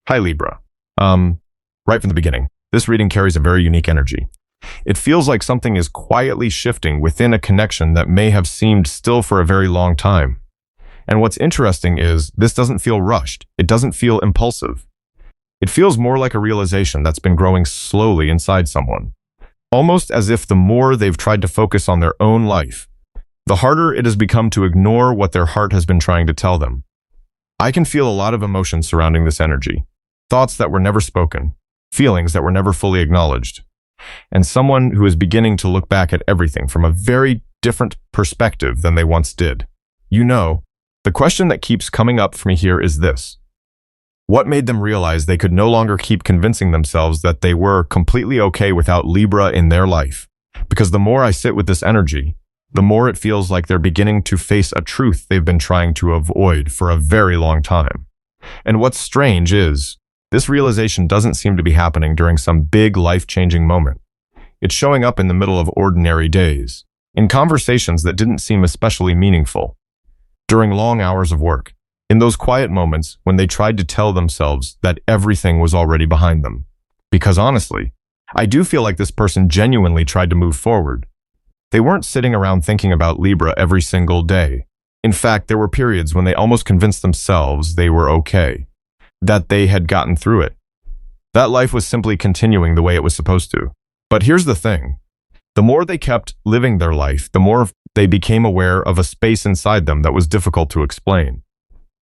Hi, Libra. Right from the beginning, this reading carries a very unique energy. It feels like something is quietly shifting within a connection that may have seemed still for a very long time. And what's interesting is this doesn't feel rushed. It doesn't feel impulsive. It feels more like a realization that's been growing slowly inside someone. Almost as if the more they've tried to focus on their own life, the harder it has become to ignore what their heart has been trying to tell them. I can feel a lot of emotions surrounding this energy. Thoughts that were never spoken, feelings that were never fully acknowledged, and someone who is beginning to look back at everything from a very different perspective than they once did. The question that keeps coming up for me here is this. What made them realize they could no longer keep convincing themselves that they were completely okay without Libra in their life? Because the more I sit with this energy, the more it feels like they're beginning to face a truth they've been trying to avoid for a very long time. And what's strange is, this realization doesn't seem to be happening during some big life-changing moment. It's showing up in the middle of ordinary days, in conversations that didn't seem especially meaningful, during long hours of work, in those quiet moments when they tried to tell themselves that everything was already behind them. Because honestly, I do feel like this person genuinely tried to move forward. They weren't sitting around thinking about Libra every single day. In fact, there were periods when they almost convinced themselves they were okay, that they had gotten through it. That life was simply continuing the way it was supposed to. But here's the thing. The more they kept living their life, the more they became aware of a space inside them that was difficult to explain.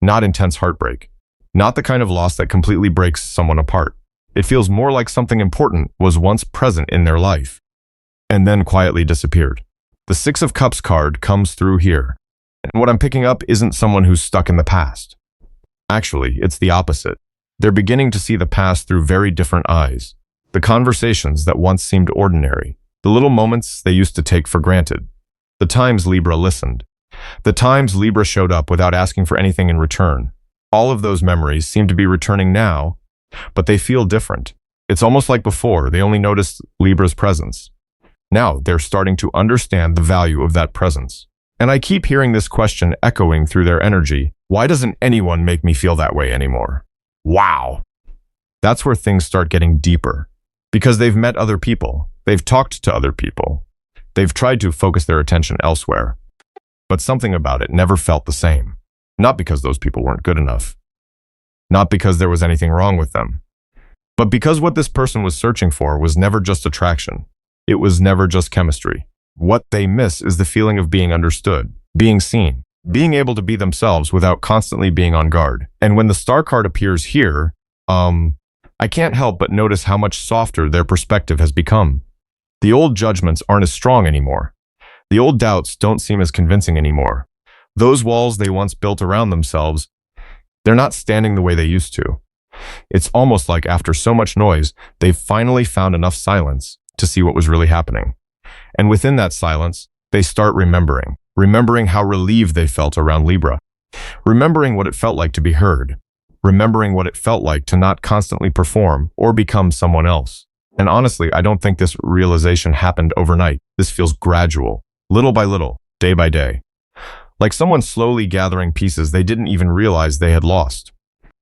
Not intense heartbreak. Not the kind of loss that completely breaks someone apart. It feels more like something important was once present in their life, and then quietly disappeared. The Six of Cups card comes through here, and what I'm picking up isn't someone who's stuck in the past. Actually, it's the opposite. They're beginning to see the past through very different eyes. The conversations that once seemed ordinary, the little moments they used to take for granted, the times Libra listened, the times Libra showed up without asking for anything in return. All of those memories seem to be returning now, but they feel different. It's almost like before, they only noticed Libra's presence. Now they're starting to understand the value of that presence. And I keep hearing this question echoing through their energy. Why doesn't anyone make me feel that way anymore? Wow. That's where things start getting deeper. Because they've met other people. They've talked to other people. They've tried to focus their attention elsewhere. But something about it never felt the same. Not because those people weren't good enough. Not because there was anything wrong with them. But because what this person was searching for was never just attraction. It was never just chemistry. What they miss is the feeling of being understood, being seen, being able to be themselves without constantly being on guard. And when the star card appears here, I can't help but notice how much softer their perspective has become. The old judgments aren't as strong anymore. The old doubts don't seem as convincing anymore. Those walls they once built around themselves, they're not standing the way they used to. It's almost like after so much noise, they've finally found enough silence to see what was really happening. And within that silence, they start remembering how relieved they felt around Libra, remembering what it felt like to be heard, remembering what it felt like to not constantly perform or become someone else. And honestly, I don't think this realization happened overnight. This feels gradual, little by little, day by day. Like someone slowly gathering pieces they didn't even realize they had lost.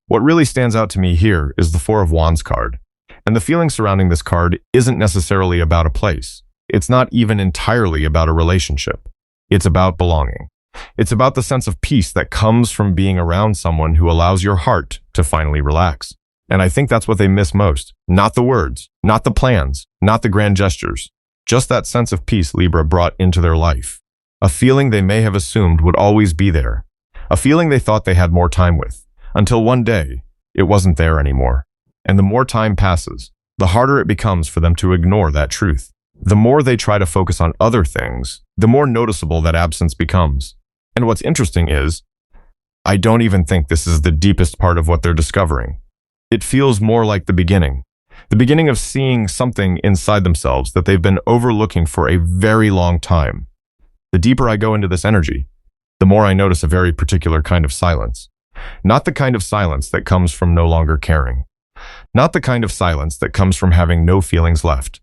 What really stands out to me here is the Four of Wands card. And the feeling surrounding this card isn't necessarily about a place. It's not even entirely about a relationship. It's about belonging. It's about the sense of peace that comes from being around someone who allows your heart to finally relax. And I think that's what they miss most. Not the words, not the plans, not the grand gestures. Just that sense of peace Libra brought into their life. A feeling they may have assumed would always be there. A feeling they thought they had more time with. Until one day, it wasn't there anymore. And the more time passes, the harder it becomes for them to ignore that truth. The more they try to focus on other things, the more noticeable that absence becomes. And what's interesting is, I don't even think this is the deepest part of what they're discovering. It feels more like the beginning of seeing something inside themselves that they've been overlooking for a very long time. The deeper I go into this energy, the more I notice a very particular kind of silence. Not the kind of silence that comes from no longer caring. Not the kind of silence that comes from having no feelings left.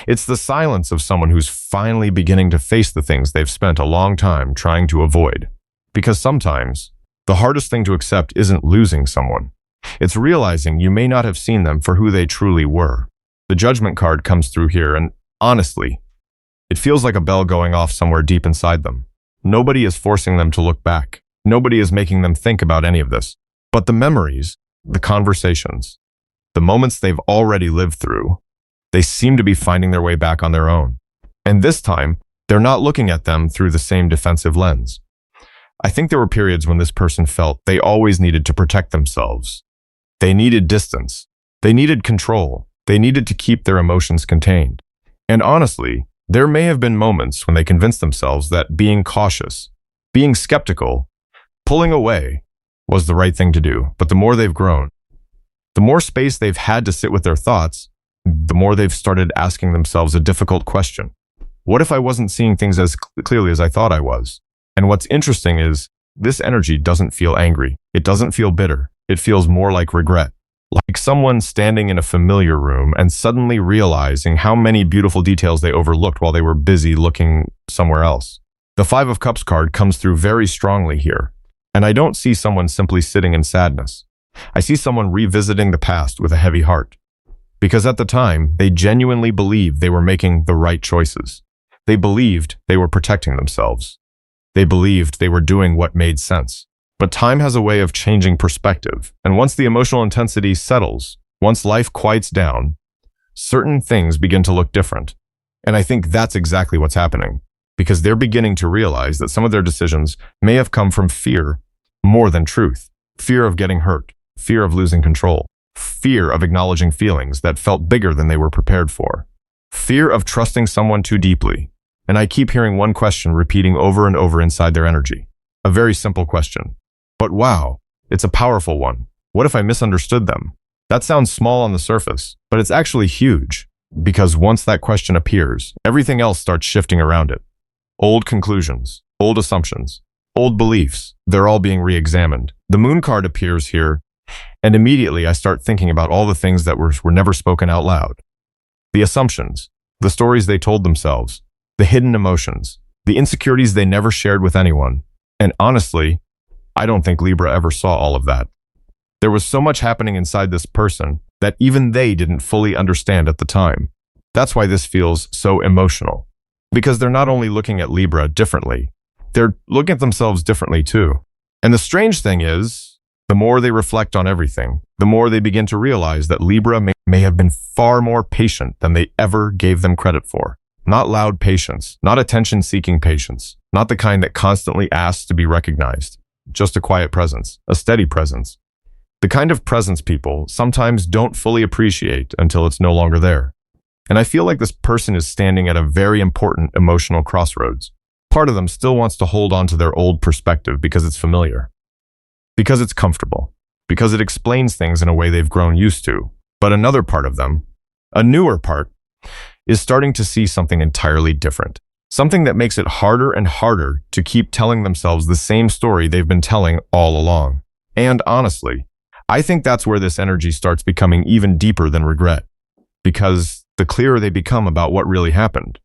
It's the silence of someone who's finally beginning to face the things they've spent a long time trying to avoid. Because sometimes, the hardest thing to accept isn't losing someone. It's realizing you may not have seen them for who they truly were. The Judgment card comes through here, and honestly, it feels like a bell going off somewhere deep inside them. Nobody is forcing them to look back. Nobody is making them think about any of this. But the memories, the conversations, the moments they've already lived through, they seem to be finding their way back on their own. And this time, they're not looking at them through the same defensive lens. I think there were periods when this person felt they always needed to protect themselves. They needed distance. They needed control. They needed to keep their emotions contained. And honestly, there may have been moments when they convinced themselves that being cautious, being skeptical, pulling away was the right thing to do. But the more they've grown, the more space they've had to sit with their thoughts, the more they've started asking themselves a difficult question. What if I wasn't seeing things as clearly as I thought I was? And what's interesting is this energy doesn't feel angry. It doesn't feel bitter. It feels more like regret. Like someone standing in a familiar room and suddenly realizing how many beautiful details they overlooked while they were busy looking somewhere else. The Five of Cups card comes through very strongly here. And I don't see someone simply sitting in sadness. I see someone revisiting the past with a heavy heart. Because at the time, they genuinely believed they were making the right choices. They believed they were protecting themselves. They believed they were doing what made sense. But time has a way of changing perspective. And once the emotional intensity settles, once life quiets down, certain things begin to look different. And I think that's exactly what's happening. Because they're beginning to realize that some of their decisions may have come from fear more than truth. Fear of getting hurt. Fear of losing control. Fear of acknowledging feelings that felt bigger than they were prepared for. Fear of trusting someone too deeply. And I keep hearing one question repeating over and over inside their energy. A very simple question. But wow, it's a powerful one. What if I misunderstood them? That sounds small on the surface, but it's actually huge. Because once that question appears, everything else starts shifting around it. Old conclusions, old assumptions, old beliefs, they're all being re-examined. The Moon card appears here, and immediately I start thinking about all the things that were never spoken out loud. The assumptions, the stories they told themselves, the hidden emotions, the insecurities they never shared with anyone. And honestly, I don't think Libra ever saw all of that. There was so much happening inside this person that even they didn't fully understand at the time. That's why this feels so emotional. Because they're not only looking at Libra differently, they're looking at themselves differently too. And the strange thing is, the more they reflect on everything, the more they begin to realize that Libra may have been far more patient than they ever gave them credit for. Not loud patience, not attention-seeking patience, not the kind that constantly asks to be recognized. Just a quiet presence, a steady presence. The kind of presence people sometimes don't fully appreciate until it's no longer there. And I feel like this person is standing at a very important emotional crossroads. Part of them still wants to hold on to their old perspective because it's familiar. Because it's comfortable. Because it explains things in a way they've grown used to. But another part of them, a newer part, is starting to see something entirely different. Something that makes it harder and harder to keep telling themselves the same story they've been telling all along. And honestly, I think that's where this energy starts becoming even deeper than regret. Because the clearer they become about what really happened,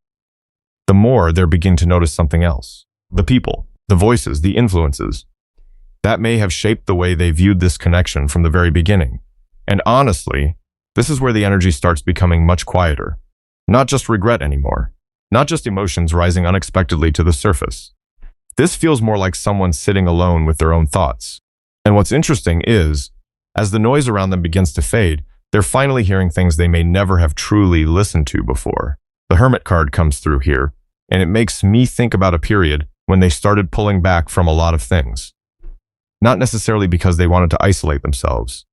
the more they're beginning to notice something else. The people, the voices, the influences. That may have shaped the way they viewed this connection from the very beginning. And honestly, this is where the energy starts becoming much quieter. Not just regret anymore. Not just emotions rising unexpectedly to the surface. This feels more like someone sitting alone with their own thoughts. And what's interesting is, as the noise around them begins to fade, they're finally hearing things they may never have truly listened to before. The Hermit card comes through here, and it makes me think about a period when they started pulling back from a lot of things. Not necessarily because they wanted to isolate themselves,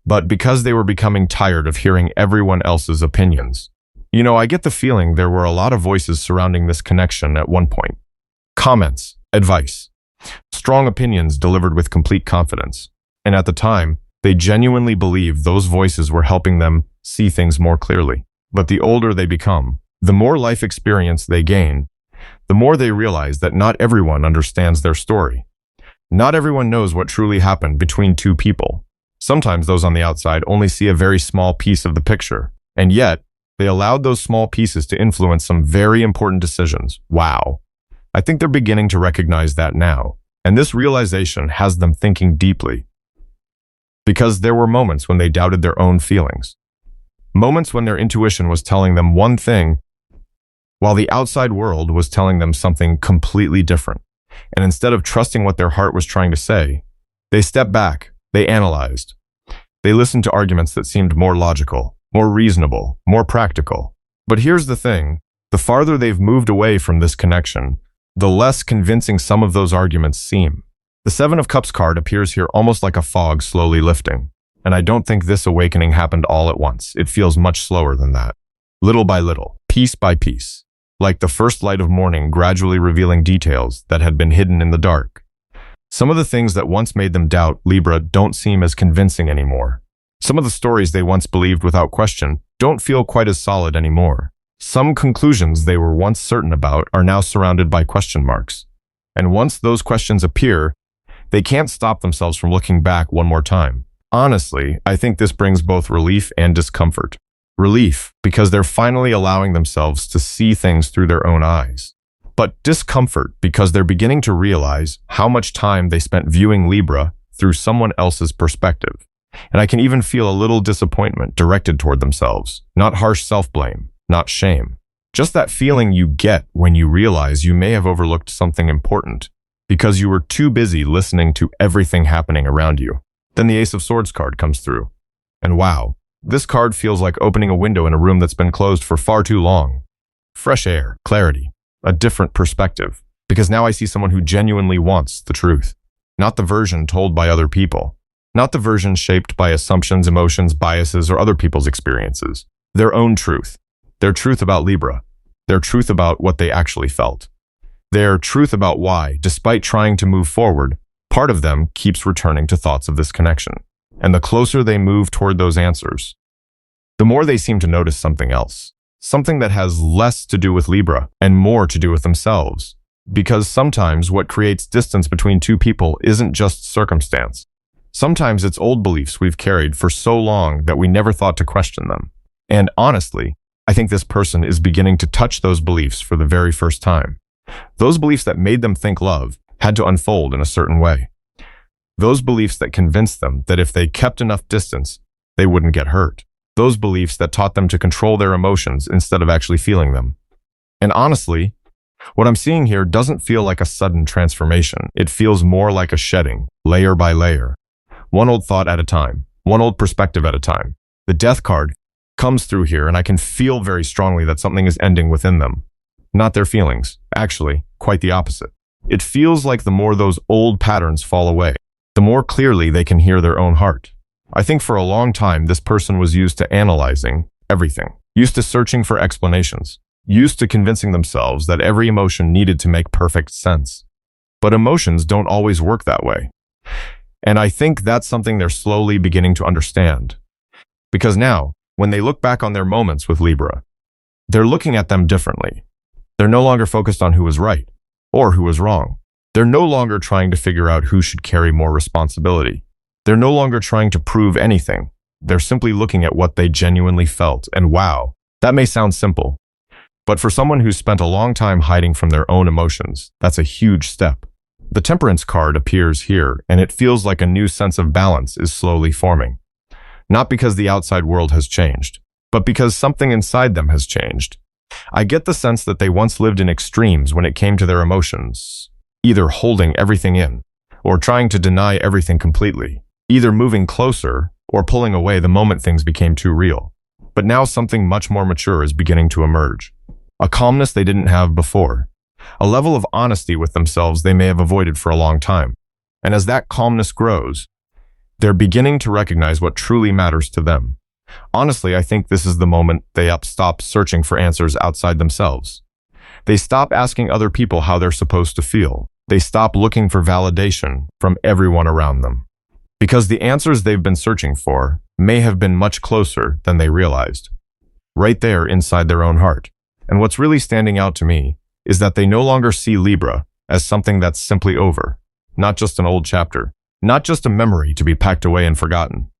but because they were becoming tired of hearing everyone else's opinions. You know, I get the feeling there were a lot of voices surrounding this connection at one point. Comments, advice, strong opinions delivered with complete confidence. And at the time, they genuinely believed those voices were helping them see things more clearly. But the older they become, the more life experience they gain, the more they realize that not everyone understands their story. Not everyone knows what truly happened between two people. Sometimes those on the outside only see a very small piece of the picture. And yet, they allowed those small pieces to influence some very important decisions. Wow. I think they're beginning to recognize that now. And this realization has them thinking deeply. Because there were moments when they doubted their own feelings. Moments when their intuition was telling them one thing, while the outside world was telling them something completely different. And instead of trusting what their heart was trying to say, they stepped back, they analyzed. They listened to arguments that seemed more logical, more reasonable, more practical. But here's the thing, the farther they've moved away from this connection, the less convincing some of those arguments seem. The Seven of Cups card appears here almost like a fog slowly lifting. And I don't think this awakening happened all at once. It feels much slower than that. Little by little, piece by piece, like the first light of morning gradually revealing details that had been hidden in the dark. Some of the things that once made them doubt Libra don't seem as convincing anymore. Some of the stories they once believed without question don't feel quite as solid anymore. Some conclusions they were once certain about are now surrounded by question marks. And once those questions appear, they can't stop themselves from looking back one more time. Honestly, I think this brings both relief and discomfort. Relief, because they're finally allowing themselves to see things through their own eyes. But discomfort, because they're beginning to realize how much time they spent viewing Libra through someone else's perspective. And I can even feel a little disappointment directed toward themselves. Not harsh self-blame, not shame. Just that feeling you get when you realize you may have overlooked something important because you were too busy listening to everything happening around you. Then the Ace of Swords card comes through. And wow, this card feels like opening a window in a room that's been closed for far too long. Fresh air, clarity, a different perspective. Because now I see someone who genuinely wants the truth. Not the version told by other people. Not the version shaped by assumptions, emotions, biases, or other people's experiences. Their own truth. Their truth about Libra. Their truth about what they actually felt. Their truth about why, despite trying to move forward, part of them keeps returning to thoughts of this connection. And the closer they move toward those answers, the more they seem to notice something else. Something that has less to do with Libra and more to do with themselves. Because sometimes what creates distance between two people isn't just circumstance. Sometimes it's old beliefs we've carried for so long that we never thought to question them. And honestly, I think this person is beginning to touch those beliefs for the very first time. Those beliefs that made them think love had to unfold in a certain way. Those beliefs that convinced them that if they kept enough distance, they wouldn't get hurt. Those beliefs that taught them to control their emotions instead of actually feeling them. And honestly, what I'm seeing here doesn't feel like a sudden transformation. It feels more like a shedding, layer by layer. One old thought at a time, one old perspective at a time. The Death card comes through here, and I can feel very strongly that something is ending within them. Not their feelings. Actually, quite the opposite. It feels like the more those old patterns fall away, the more clearly they can hear their own heart. I think for a long time, this person was used to analyzing everything, used to searching for explanations, used to convincing themselves that every emotion needed to make perfect sense. But emotions don't always work that way. And I think that's something they're slowly beginning to understand. Because now, when they look back on their moments with Libra, they're looking at them differently. They're no longer focused on who was right or who was wrong. They're no longer trying to figure out who should carry more responsibility. They're no longer trying to prove anything. They're simply looking at what they genuinely felt. And wow, that may sound simple, but for someone who's spent a long time hiding from their own emotions, that's a huge step. The Temperance card appears here, and it feels like a new sense of balance is slowly forming. Not because the outside world has changed, but because something inside them has changed. I get the sense that they once lived in extremes when it came to their emotions, either holding everything in, or trying to deny everything completely, either moving closer or pulling away the moment things became too real. But now something much more mature is beginning to emerge. A calmness they didn't have before. A level of honesty with themselves they may have avoided for a long time. And as that calmness grows, they're beginning to recognize what truly matters to them. Honestly, I think this is the moment they stop searching for answers outside themselves. They stop asking other people how they're supposed to feel. They stop looking for validation from everyone around them. Because the answers they've been searching for may have been much closer than they realized. Right there inside their own heart. And what's really standing out to me is that they no longer see Libra as something that's simply over. Not just an old chapter. Not just a memory to be packed away and forgotten.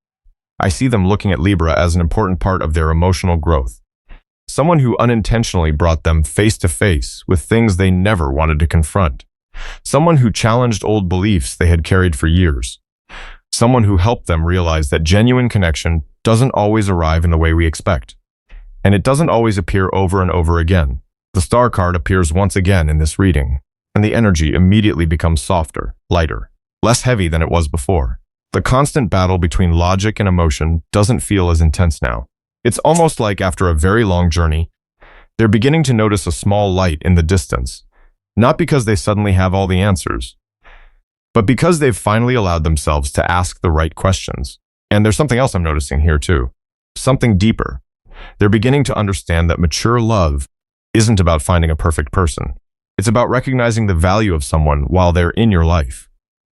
I see them looking at Libra as an important part of their emotional growth. Someone who unintentionally brought them face to face with things they never wanted to confront. Someone who challenged old beliefs they had carried for years. Someone who helped them realize that genuine connection doesn't always arrive in the way we expect. And it doesn't always appear over and over again. The star card appears once again in this reading, and the energy immediately becomes softer, lighter, less heavy than it was before. The constant battle between logic and emotion doesn't feel as intense now. It's almost like after a very long journey, they're beginning to notice a small light in the distance, not because they suddenly have all the answers, but because they've finally allowed themselves to ask the right questions. And there's something else I'm noticing here too, something deeper. They're beginning to understand that mature love isn't about finding a perfect person. It's about recognizing the value of someone while they're in your life.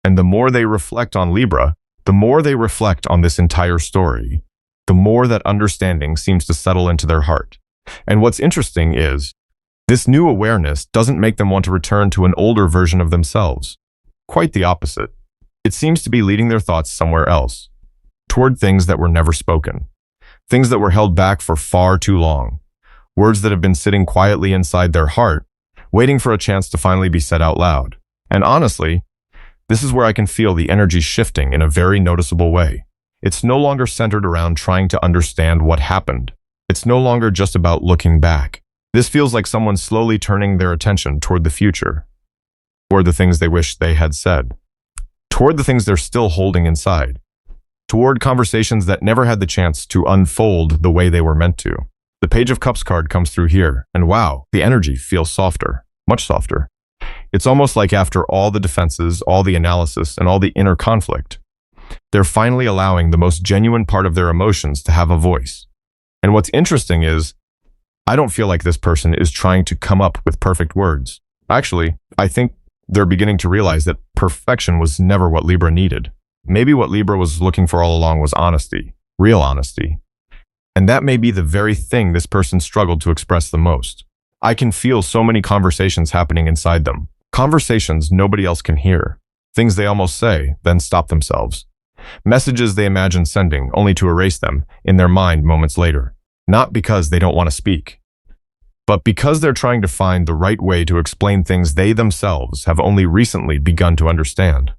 And the more they reflect on Libra, the more they reflect on this entire story, the more that understanding seems to settle into their heart. And what's interesting is, this new awareness doesn't make them want to return to an older version of themselves. Quite the opposite. It seems to be leading their thoughts somewhere else, toward things that were never spoken, things that were held back for far too long, words that have been sitting quietly inside their heart, waiting for a chance to finally be said out loud. And honestly, this is where I can feel the energy shifting in a very noticeable way. It's no longer centered around trying to understand what happened. It's no longer just about looking back. This feels like someone slowly turning their attention toward the future, toward the things they wish they had said, toward the things they're still holding inside, toward conversations that never had the chance to unfold the way they were meant to. The Page of Cups card comes through here, and wow, the energy feels softer, much softer. It's almost like after all the defenses, all the analysis, and all the inner conflict, they're finally allowing the most genuine part of their emotions to have a voice. And what's interesting is, I don't feel like this person is trying to come up with perfect words. Actually, I think they're beginning to realize that perfection was never what Libra needed. Maybe what Libra was looking for all along was honesty, real honesty. And that may be the very thing this person struggled to express the most. I can feel so many conversations happening inside them. Conversations nobody else can hear. Things they almost say, then stop themselves. Messages they imagine sending, only to erase them in their mind moments later. Not because they don't want to speak, but because they're trying to find the right way to explain things they themselves have only recently begun to understand.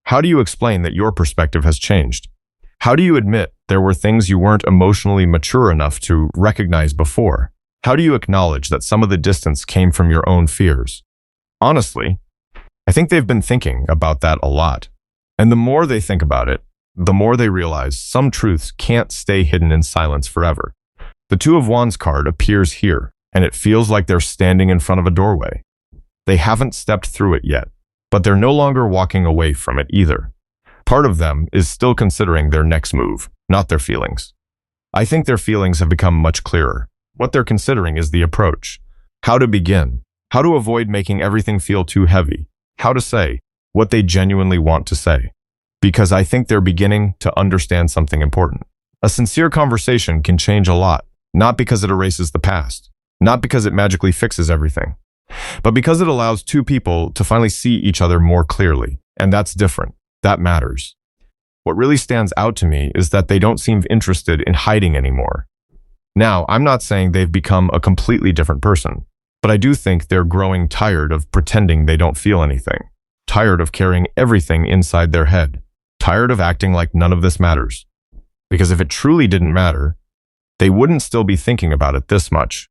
How do you explain that your perspective has changed? How do you admit there were things you weren't emotionally mature enough to recognize before? How do you acknowledge that some of the distance came from your own fears? Honestly, I think they've been thinking about that a lot. And the more they think about it, the more they realize some truths can't stay hidden in silence forever. The Two of Wands card appears here, and it feels like they're standing in front of a doorway. They haven't stepped through it yet, but they're no longer walking away from it either. Part of them is still considering their next move, not their feelings. I think their feelings have become much clearer. What they're considering is the approach. How to begin. How to avoid making everything feel too heavy. How to say what they genuinely want to say. Because I think they're beginning to understand something important. A sincere conversation can change a lot, not because it erases the past, not because it magically fixes everything, but because it allows two people to finally see each other more clearly. And that's different. That matters. What really stands out to me is that they don't seem interested in hiding anymore. Now, I'm not saying they've become a completely different person, but I do think they're growing tired of pretending they don't feel anything, tired of carrying everything inside their head, tired of acting like none of this matters. Because if it truly didn't matter, they wouldn't still be thinking about it this much.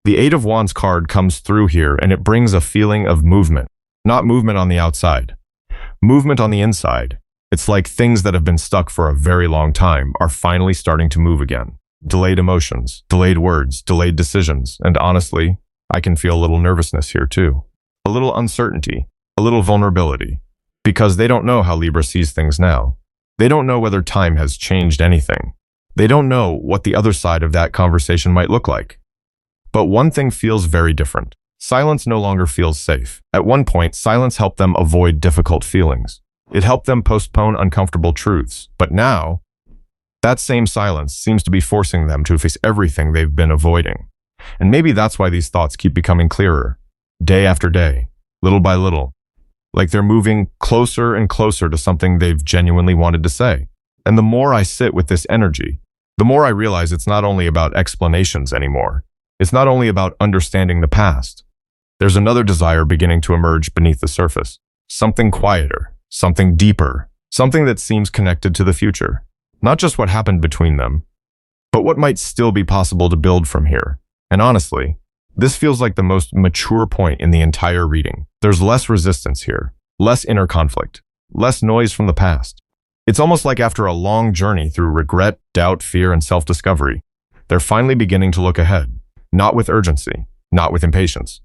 The Eight of Wands card comes through here, and it brings a feeling of movement, not movement on the outside, movement on the inside. It's like things that have been stuck for a very long time are finally starting to move again. Delayed emotions, delayed words, delayed decisions, and honestly, I can feel a little nervousness here too. A little uncertainty, a little vulnerability, because they don't know how Libra sees things now. They don't know whether time has changed anything. They don't know what the other side of that conversation might look like. But one thing feels very different. Silence no longer feels safe. At one point, silence helped them avoid difficult feelings. It helped them postpone uncomfortable truths. But now, that same silence seems to be forcing them to face everything they've been avoiding. And maybe that's why these thoughts keep becoming clearer, day after day, little by little, like they're moving closer and closer to something they've genuinely wanted to say. And the more I sit with this energy, the more I realize it's not only about explanations anymore. It's not only about understanding the past. There's another desire beginning to emerge beneath the surface. Something quieter, something deeper, something that seems connected to the future. Not just what happened between them, but what might still be possible to build from here. And honestly, this feels like the most mature point in the entire reading. There's less resistance here, less inner conflict, less noise from the past. It's almost like after a long journey through regret, doubt, fear, and self-discovery, they're finally beginning to look ahead, not with urgency, not with impatience,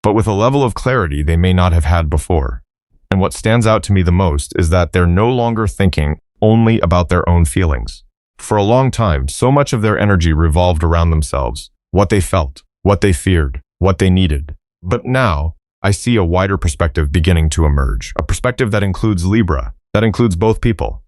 but with a level of clarity they may not have had before. And what stands out to me the most is that they're no longer thinking only about their own feelings. For a long time, so much of their energy revolved around themselves, what they felt, what they feared, what they needed. But now, I see a wider perspective beginning to emerge, a perspective that includes Libra, that includes both people.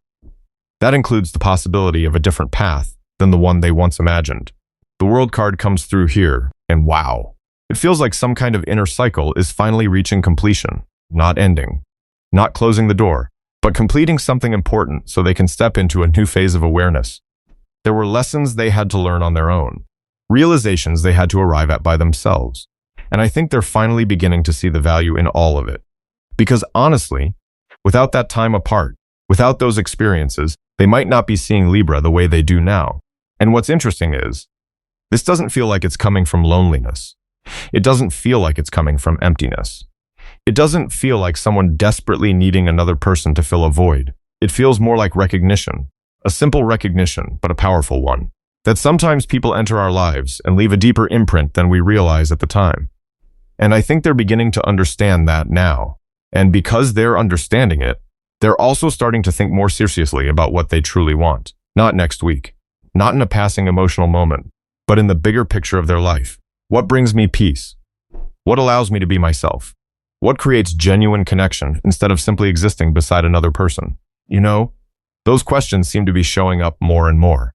That includes the possibility of a different path than the one they once imagined. The World card comes through here, and wow. It feels like some kind of inner cycle is finally reaching completion, not ending, not closing the door, but completing something important so they can step into a new phase of awareness. There were lessons they had to learn on their own, realizations they had to arrive at by themselves, and I think they're finally beginning to see the value in all of it. Because honestly, without that time apart, without those experiences, they might not be seeing Libra the way they do now. And what's interesting is, this doesn't feel like it's coming from loneliness. It doesn't feel like it's coming from emptiness. It doesn't feel like someone desperately needing another person to fill a void. It feels more like recognition, a simple recognition, but a powerful one, that sometimes people enter our lives and leave a deeper imprint than we realize at the time. And I think they're beginning to understand that now. And because they're understanding it, they're also starting to think more seriously about what they truly want. Not next week, not in a passing emotional moment, but in the bigger picture of their life. What brings me peace? What allows me to be myself? What creates genuine connection instead of simply existing beside another person? You know, those questions seem to be showing up more and more.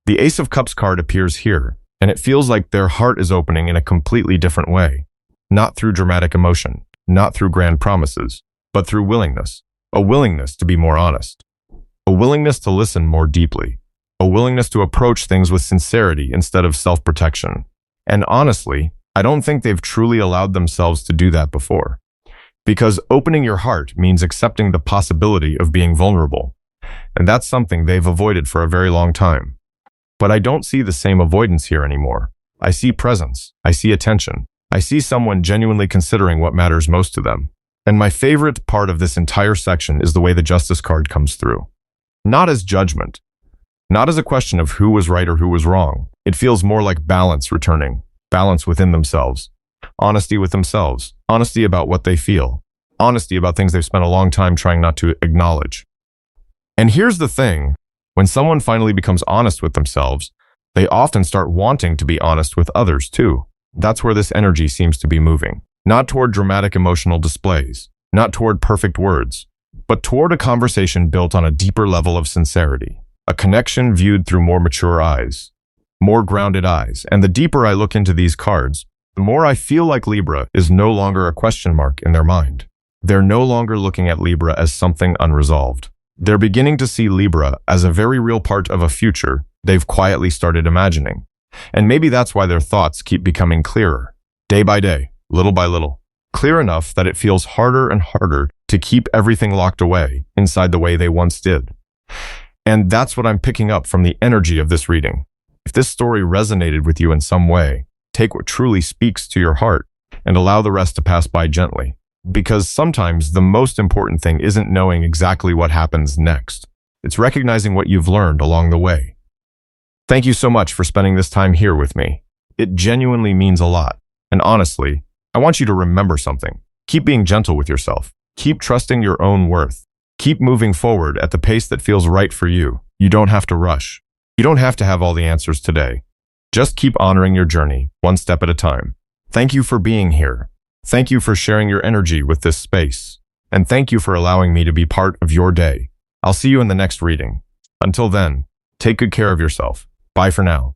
The Ace of Cups card appears here, and it feels like their heart is opening in a completely different way. Not through dramatic emotion, not through grand promises, but through willingness. A willingness to be more honest. A willingness to listen more deeply. A willingness to approach things with sincerity instead of self-protection. And honestly, I don't think they've truly allowed themselves to do that before. Because opening your heart means accepting the possibility of being vulnerable. And that's something they've avoided for a very long time. But I don't see the same avoidance here anymore. I see presence. I see attention. I see someone genuinely considering what matters most to them. And my favorite part of this entire section is the way the Justice card comes through. Not as judgment. Not as a question of who was right or who was wrong. It feels more like balance returning. Balance within themselves. Honesty with themselves. Honesty about what they feel. Honesty about things they've spent a long time trying not to acknowledge. And here's the thing. When someone finally becomes honest with themselves, they often start wanting to be honest with others too. That's where this energy seems to be moving. Not toward dramatic emotional displays, not toward perfect words, but toward a conversation built on a deeper level of sincerity, a connection viewed through more mature eyes, more grounded eyes. And the deeper I look into these cards, the more I feel like Libra is no longer a question mark in their mind. They're no longer looking at Libra as something unresolved. They're beginning to see Libra as a very real part of a future they've quietly started imagining. And maybe that's why their thoughts keep becoming clearer, day by day. Little by little, clear enough that it feels harder and harder to keep everything locked away inside the way they once did. And that's what I'm picking up from the energy of this reading. If this story resonated with you in some way, take what truly speaks to your heart and allow the rest to pass by gently. Because sometimes the most important thing isn't knowing exactly what happens next. It's recognizing what you've learned along the way. Thank you so much for spending this time here with me. It genuinely means a lot. And honestly, I want you to remember something. Keep being gentle with yourself. Keep trusting your own worth. Keep moving forward at the pace that feels right for you. You don't have to rush. You don't have to have all the answers today. Just keep honoring your journey, one step at a time. Thank you for being here. Thank you for sharing your energy with this space. And thank you for allowing me to be part of your day. I'll see you in the next reading. Until then, take good care of yourself. Bye for now.